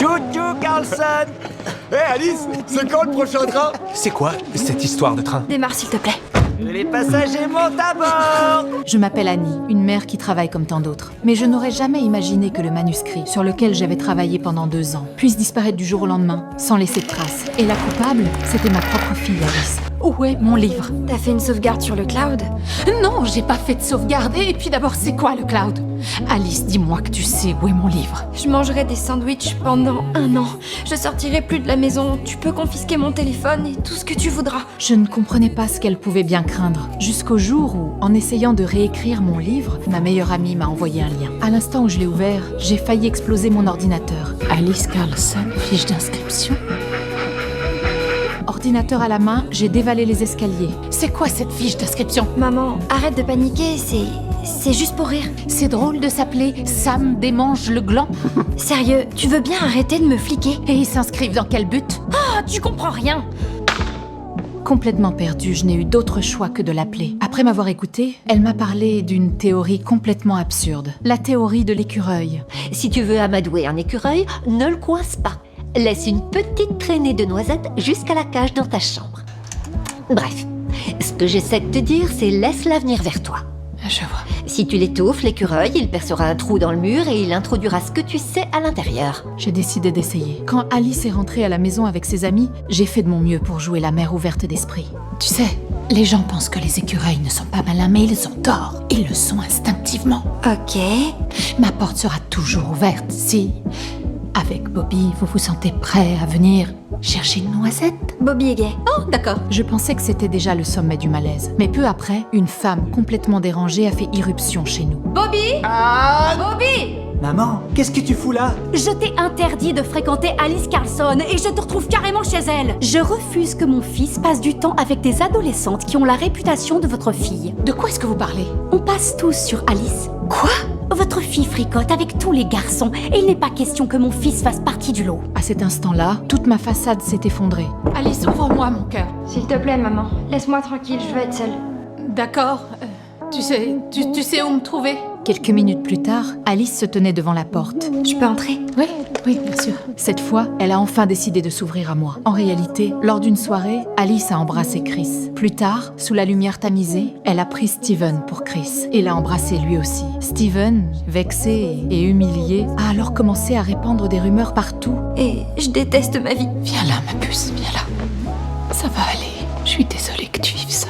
Chou-chou, Carlson. Hé Alice, c'est quand le prochain train? C'est quoi cette histoire de train? Démarre s'il te plaît. Les passagers montent à bord. Je m'appelle Annie, une mère qui travaille comme tant d'autres. Mais je n'aurais jamais imaginé que le manuscrit, sur lequel j'avais travaillé pendant 2 ans, puisse disparaître du jour au lendemain, sans laisser de traces. Et la coupable, c'était ma propre fille, Alice. Où est mon livre? T'as fait une sauvegarde sur le cloud? Non, j'ai pas fait de sauvegarde. Et puis d'abord, c'est quoi le cloud? Alice, dis-moi que tu sais où est mon livre. Je mangerai des sandwichs pendant 1 an. Je sortirai plus de la maison. Tu peux confisquer mon téléphone et tout ce que tu voudras. Je ne comprenais pas ce qu'elle pouvait bien craindre. Jusqu'au jour où, en essayant de réécrire mon livre, ma meilleure amie m'a envoyé un lien. À l'instant où je l'ai ouvert, j'ai failli exploser mon ordinateur. Alice Carlson, fiche d'inscription. Ordinateur à la main, j'ai dévalé les escaliers. C'est quoi cette fiche d'inscription? Maman, arrête de paniquer, c'est juste pour rire. C'est drôle de s'appeler Sam Démange le gland. Sérieux, tu veux bien arrêter de me fliquer? Et ils s'inscrivent dans quel but? Ah, tu comprends rien. Complètement perdue, je n'ai eu d'autre choix que de l'appeler. Après m'avoir écoutée, elle m'a parlé d'une théorie complètement absurde. La théorie de l'écureuil. Si tu veux amadouer un écureuil, ne le coince pas. Laisse une petite traînée de noisettes jusqu'à la cage dans ta chambre. Bref, ce que j'essaie de te dire, c'est laisse-la venir vers toi. Je vois. Si tu l'étouffes, l'écureuil, il percera un trou dans le mur et il introduira ce que tu sais à l'intérieur. J'ai décidé d'essayer. Quand Alice est rentrée à la maison avec ses amis, j'ai fait de mon mieux pour jouer la mère ouverte d'esprit. Tu sais, les gens pensent que les écureuils ne sont pas malins, mais ils ont tort. Ils le sont instinctivement. Ok. Ma porte sera toujours ouverte si, avec Bobby, vous vous sentez prêt à venir chercher une noisette. Bobby est gay. Oh, d'accord. Je pensais que c'était déjà le sommet du malaise. Mais peu après, une femme complètement dérangée a fait irruption chez nous. Bobby! Bobby! Maman, qu'est-ce que tu fous là? Je t'ai interdit de fréquenter Alice Carlson et je te retrouve carrément chez elle. Je refuse que mon fils passe du temps avec des adolescentes qui ont la réputation de votre fille. De quoi est-ce que vous parlez? On passe tous sur Alice. Quoi? Votre fille fricote avec tous les garçons et il n'est pas question que mon fils fasse partie du lot. À cet instant-là, toute ma façade s'est effondrée. Alice, ouvre-moi mon cœur. S'il te plaît, maman. Laisse-moi tranquille, je veux être seule. D'accord. Tu sais où me trouver? Quelques minutes plus tard, Alice se tenait devant la porte. Je peux entrer? Oui, bien sûr. Cette fois, elle a enfin décidé de s'ouvrir à moi. En réalité, lors d'une soirée, Alice a embrassé Chris. Plus tard, sous la lumière tamisée, elle a pris Steven pour Chris et l'a embrassé lui aussi. Steven, vexé et humilié, a alors commencé à répandre des rumeurs partout. Et je déteste ma vie. Viens là, ma puce, viens là. Ça va aller. Je suis désolée que tu vives ça.